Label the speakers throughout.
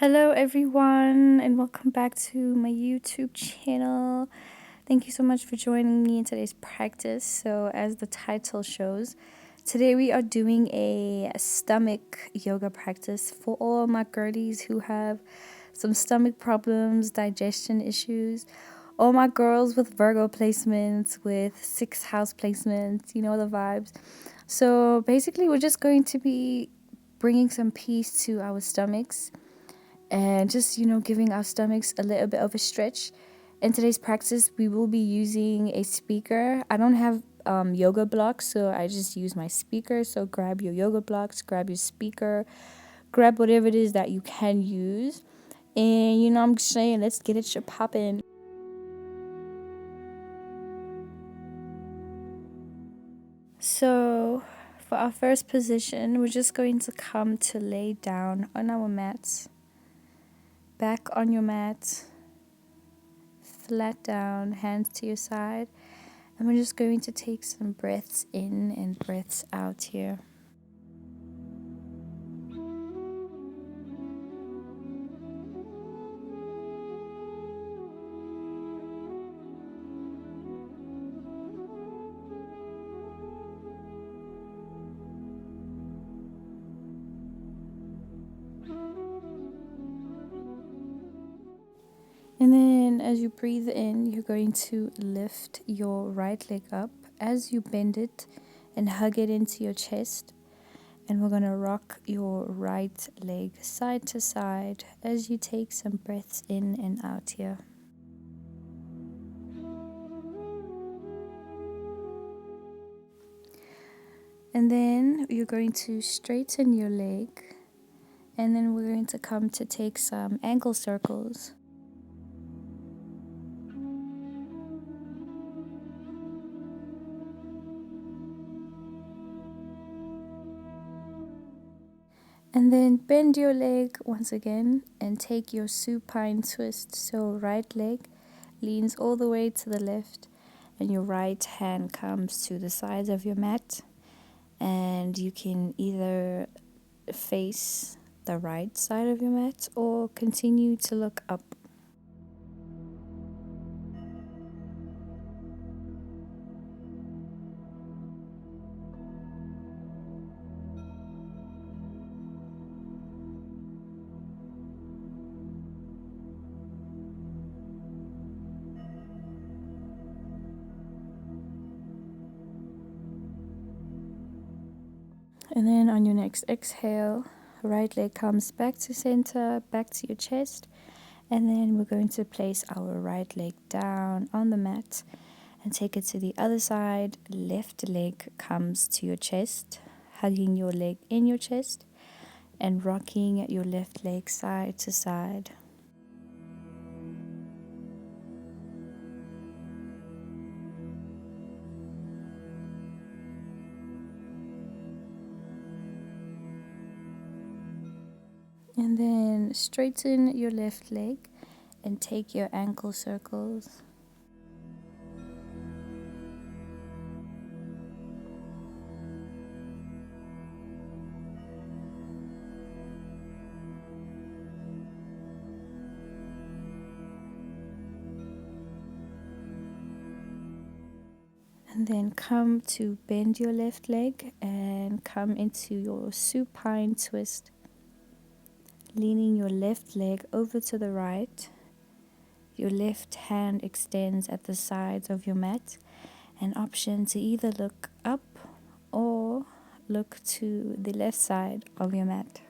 Speaker 1: Hello everyone and welcome back to my YouTube channel. Thank you so much for joining me in today's practice. So as the title shows, today we are doing a stomach yoga practice for all my girlies who have some stomach problems, digestion issues, all my girls with Virgo placements, with 6th house placements, you know the vibes. So basically we're just going to be bringing some peace to our stomachs and just, giving our stomachs a little bit of a stretch. In today's practice, we will be using a speaker. I don't have yoga blocks, so I just use my speaker. So grab your yoga blocks, grab your speaker, grab whatever it is that you can use. And, I'm saying, let's get it shit poppin'. So for our first position, we're just going to come to lay down on our mats. Back on your mat, flat down, hands to your side, and we're just going to take some breaths in and breaths out here. And then as you breathe in, you're going to lift your right leg up as you bend it and hug it into your chest. And we're going to rock your right leg side to side as you take some breaths in and out here. And then you're going to straighten your leg. And then we're going to come to take some ankle circles. And then bend your leg once again and take your supine twist. So right leg leans all the way to the left and your right hand comes to the sides of your mat. And you can either face the right side of your mat or continue to look up. And then on your next exhale, right leg comes back to center, back to your chest. And then we're going to place our right leg down on the mat and take it to the other side. Left leg comes to your chest, hugging your leg in your chest and rocking your left leg side to side. And then straighten your left leg and take your ankle circles. And then come to bend your left leg and come into your supine twist. Leaning your left leg over to the right. Your left hand extends at the sides of your mat. An option to either look up or look to the left side of your mat.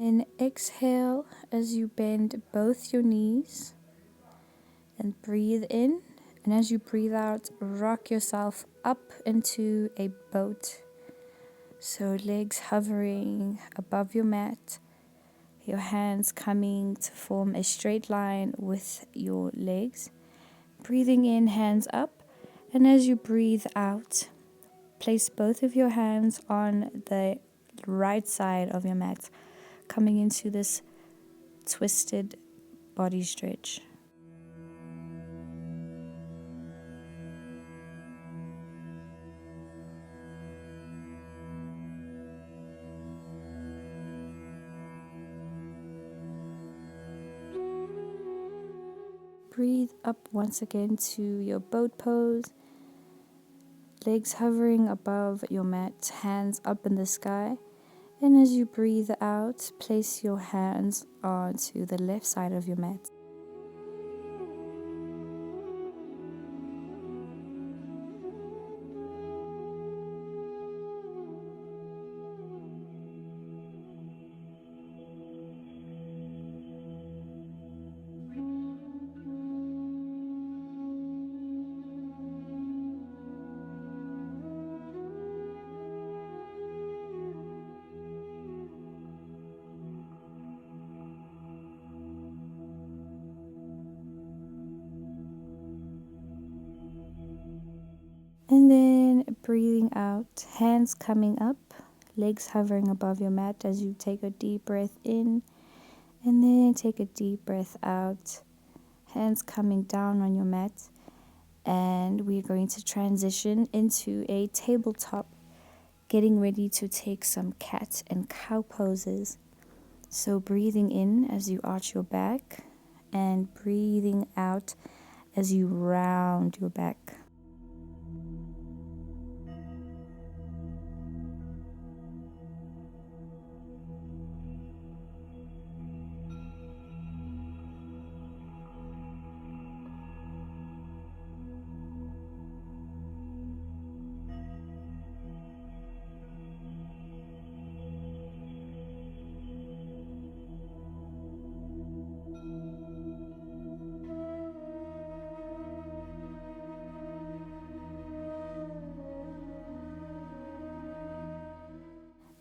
Speaker 1: then exhale as you bend both your knees and breathe in. And as you breathe out, rock yourself up into a boat. So legs hovering above your mat, your hands coming to form a straight line with your legs. Breathing in, hands up. And as you breathe out, place both of your hands on the right side of your mat, coming into this twisted body stretch. Breathe up once again to your boat pose. Legs hovering above your mat, hands up in the sky. And as you breathe out, place your hands onto the left side of your mat. And then breathing out, hands coming up, legs hovering above your mat as you take a deep breath in. And then take a deep breath out, hands coming down on your mat. And we're going to transition into a tabletop, getting ready to take some cat and cow poses. So breathing in as you arch your back and breathing out as you round your back.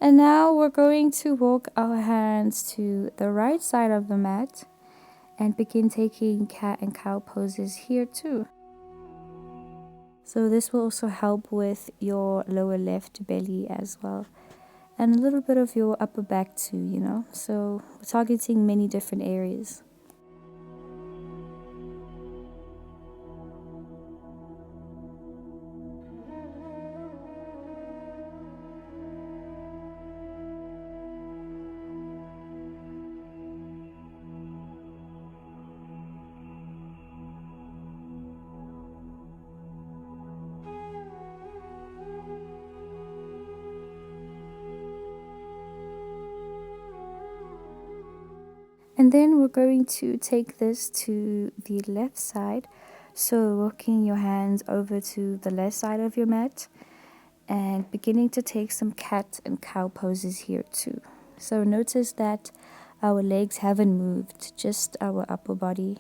Speaker 1: And now we're going to walk our hands to the right side of the mat and begin taking cat and cow poses here too. So this will also help with your lower left belly as well, and a little bit of your upper back too, So we're targeting many different areas. And then we're going to take this to the left side. So walking your hands over to the left side of your mat and beginning to take some cat and cow poses here too. So notice that our legs haven't moved, just our upper body.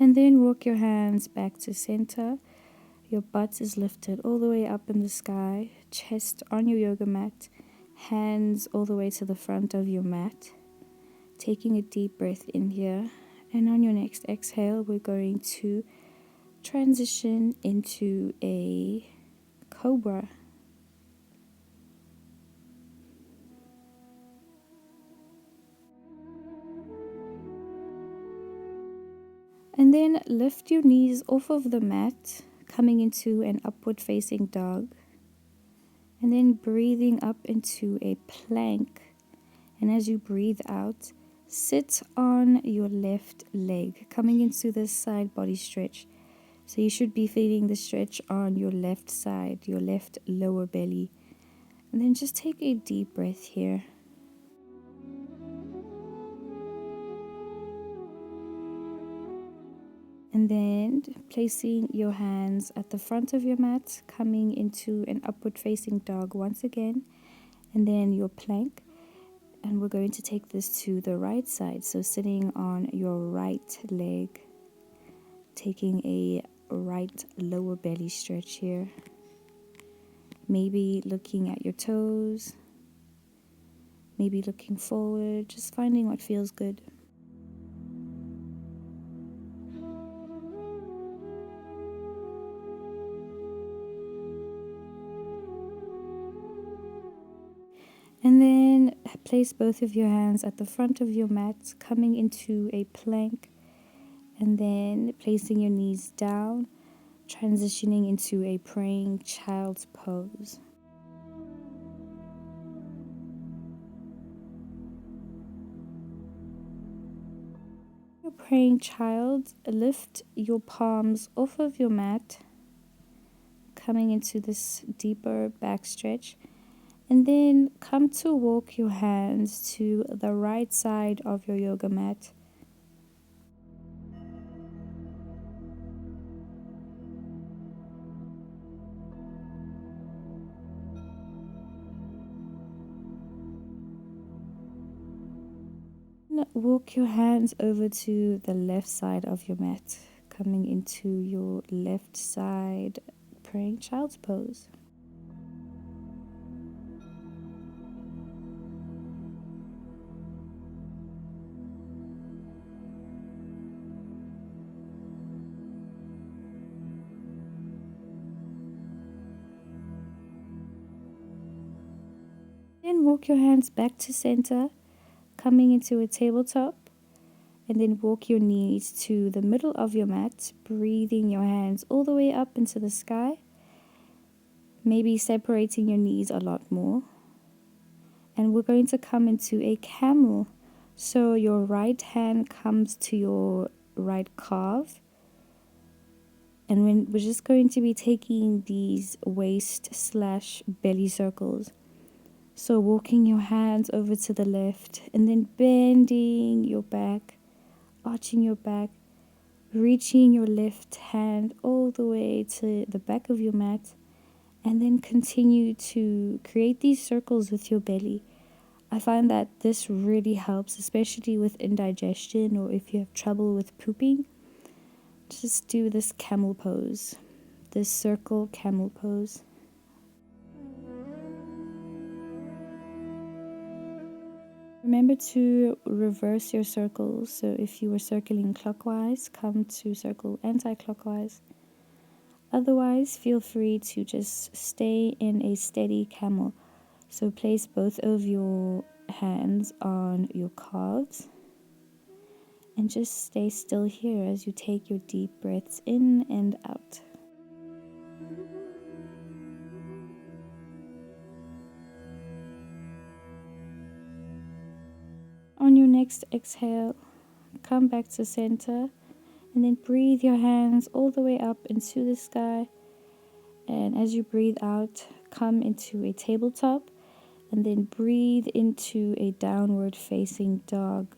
Speaker 1: And then walk your hands back to center. Your butt is lifted all the way up in the sky, chest on your yoga mat, hands all the way to the front of your mat. Taking a deep breath in here. And on your next exhale, we're going to transition into a Cobra. And then lift your knees off of the mat, coming into an upward facing dog. And then breathing up into a plank. And as you breathe out, sit on your left leg, coming into this side body stretch. So you should be feeling the stretch on your left side, your left lower belly. And then just take a deep breath here. And then placing your hands at the front of your mat, coming into an upward facing dog once again, and then your plank. And we're going to take this to the right side. So sitting on your right leg, taking a right lower belly stretch here. Maybe looking at your toes, maybe looking forward, just finding what feels good. And then place both of your hands at the front of your mat, coming into a plank, and then placing your knees down, transitioning into a praying child's pose. Your praying child, lift your palms off of your mat, coming into this deeper back stretch. And then come to walk your hands to the right side of your yoga mat. Walk your hands over to the left side of your mat, coming into your left side praying child's pose. Then walk your hands back to center, coming into a tabletop, and then walk your knees to the middle of your mat, breathing your hands all the way up into the sky, maybe separating your knees a lot more. And we're going to come into a camel. So your right hand comes to your right calf, and we're just going to be taking these waist/belly circles. So walking your hands over to the left and then bending your back, arching your back, reaching your left hand all the way to the back of your mat, and then continue to create these circles with your belly. I find that this really helps, especially with indigestion or if you have trouble with pooping. Just do this camel pose, this circle camel pose. Remember to reverse your circles. So if you were circling clockwise, come to circle anti-clockwise. Otherwise, feel free to just stay in a steady camel. So place both of your hands on your calves and just stay still here as you take your deep breaths in and out. On your next exhale, come back to center and then breathe your hands all the way up into the sky. And as you breathe out, come into a tabletop and then breathe into a downward facing dog.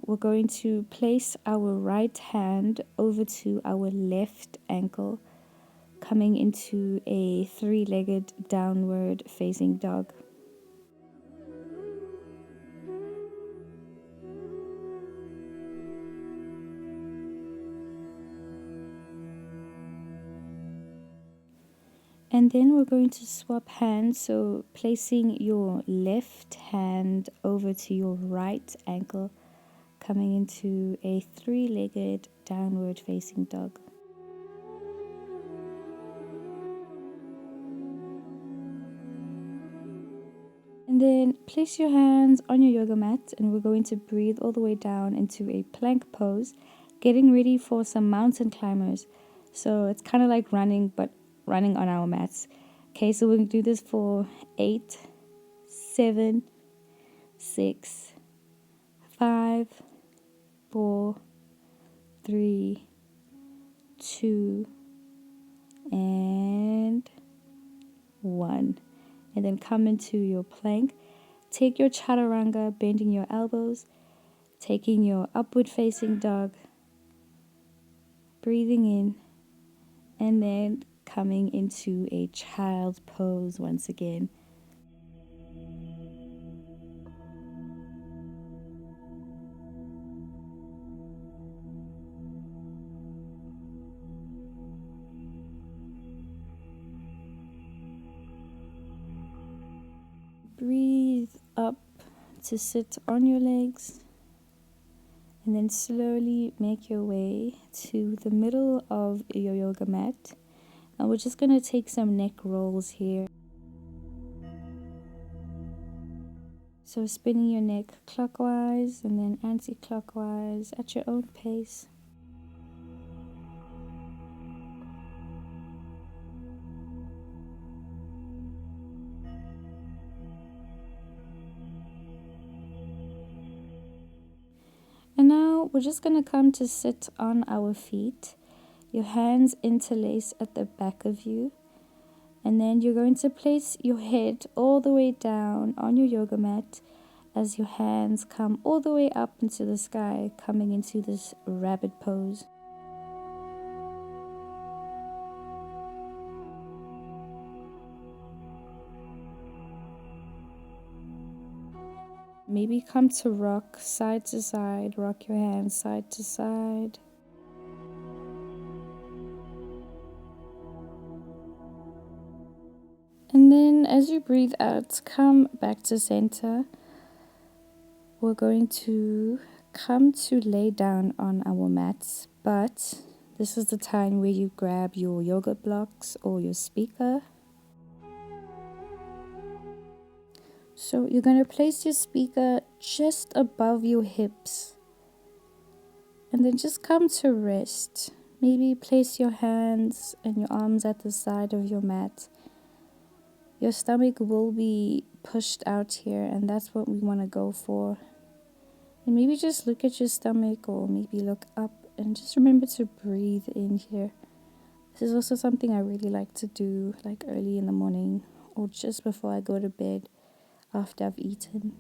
Speaker 1: We're going to place our right hand over to our left ankle, coming into a three-legged downward facing dog. And then we're going to swap hands, so placing your left hand over to your right ankle, coming into a three-legged downward facing dog. And then place your hands on your yoga mat and we're going to breathe all the way down into a plank pose, getting ready for some mountain climbers. So it's kind of like running, but running on our mats. Okay, so we're going to do this for 8, 7, 6, 5, 4, 3, 2, and 1. And then come into your plank. Take your chaturanga, bending your elbows, taking your upward facing dog, breathing in, and then coming into a child's pose once again. Breathe up to sit on your legs, and then slowly make your way to the middle of your yoga mat. And we're just going to take some neck rolls here. So spinning your neck clockwise and then anti-clockwise at your own pace. And now we're just going to come to sit on our feet. Your hands interlace at the back of you. And then you're going to place your head all the way down on your yoga mat as your hands come all the way up into the sky, coming into this rabbit pose. Maybe come to rock side to side, rock your hands side to side. And then as you breathe out, come back to center. We're going to come to lay down on our mats, but this is the time where you grab your yoga blocks or your speaker. So you're going to place your speaker just above your hips. And then just come to rest. Maybe place your hands and your arms at the side of your mat. Your stomach will be pushed out here, and that's what we want to go for. And maybe just look at your stomach, or maybe look up, and just remember to breathe in here. This is also something I really like to do, like early in the morning or just before I go to bed after I've eaten.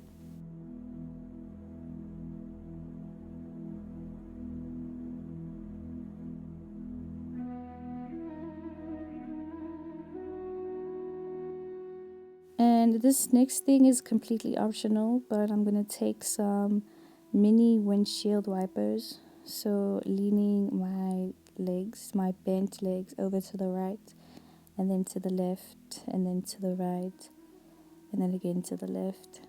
Speaker 1: And this next thing is completely optional, but I'm going to take some mini windshield wipers. So leaning my legs, my bent legs over to the right, and then to the left, and then to the right, and then again to the left.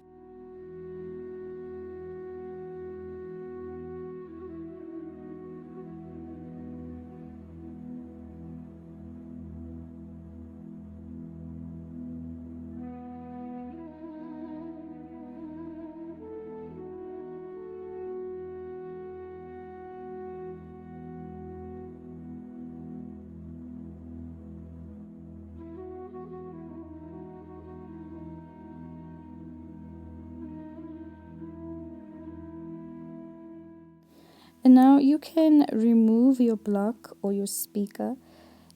Speaker 1: And now you can remove your block or your speaker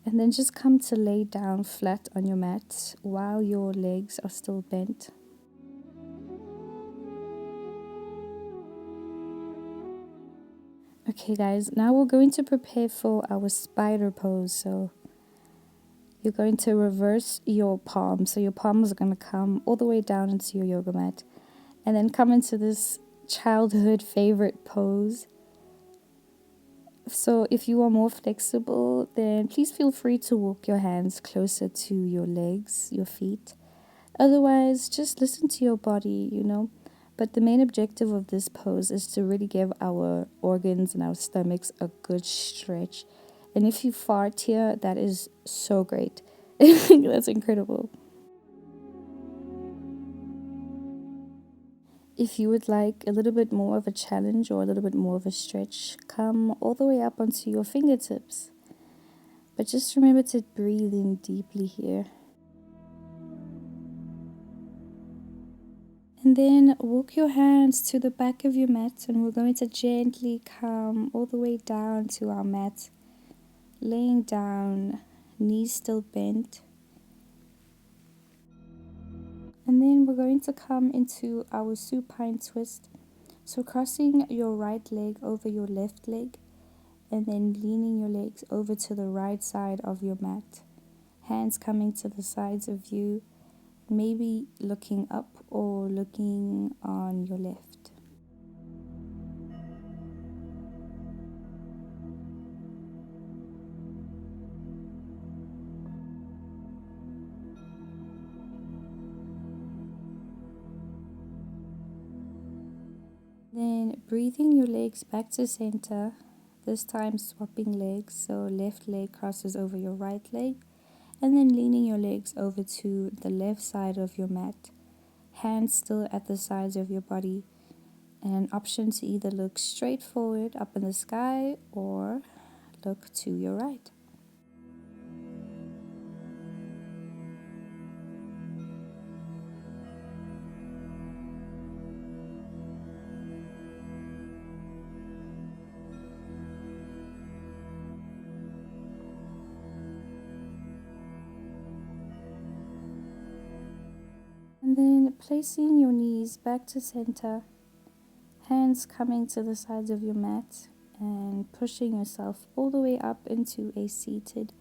Speaker 1: and then just come to lay down flat on your mat while your legs are still bent. Okay guys, now we're going to prepare for our spider pose. So you're going to reverse your palms. So your palms are going to come all the way down into your yoga mat and then come into this childhood favorite pose. So if you are more flexible, then please feel free to walk your hands closer to your legs, your feet. Otherwise, just listen to your body, But the main objective of this pose is to really give our organs and our stomachs a good stretch. And if you fart here, that is so great. That's incredible. If you would like a little bit more of a challenge or a little bit more of a stretch, come all the way up onto your fingertips. But just remember to breathe in deeply here. And then walk your hands to the back of your mat, and we're going to gently come all the way down to our mat, laying down, knees still bent. And then we're going to come into our supine twist. So crossing your right leg over your left leg, and then leaning your legs over to the right side of your mat. Hands coming to the sides of you, maybe looking up or looking on your left. Then breathing your legs back to center, this time swapping legs, so left leg crosses over your right leg, and then leaning your legs over to the left side of your mat. Hands still at the sides of your body, and an option to either look straight forward up in the sky or look to your right. And then placing your knees back to center, hands coming to the sides of your mat, and pushing yourself all the way up into a seated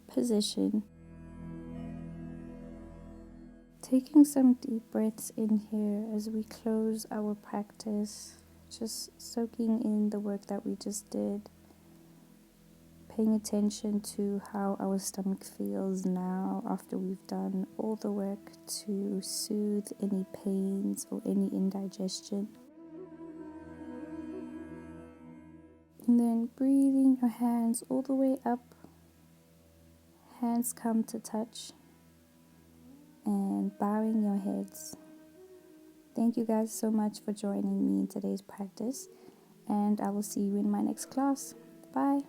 Speaker 1: position. Taking some deep breaths in here as we close our practice, just soaking in the work that we just did, paying attention to how our stomach feels now after we've done all the work to soothe any pains or any indigestion. And then breathing your hands all the way up, hands come to touch, and bowing your heads. Thank you guys so much for joining me in today's practice, and I will see you in my next class. Bye.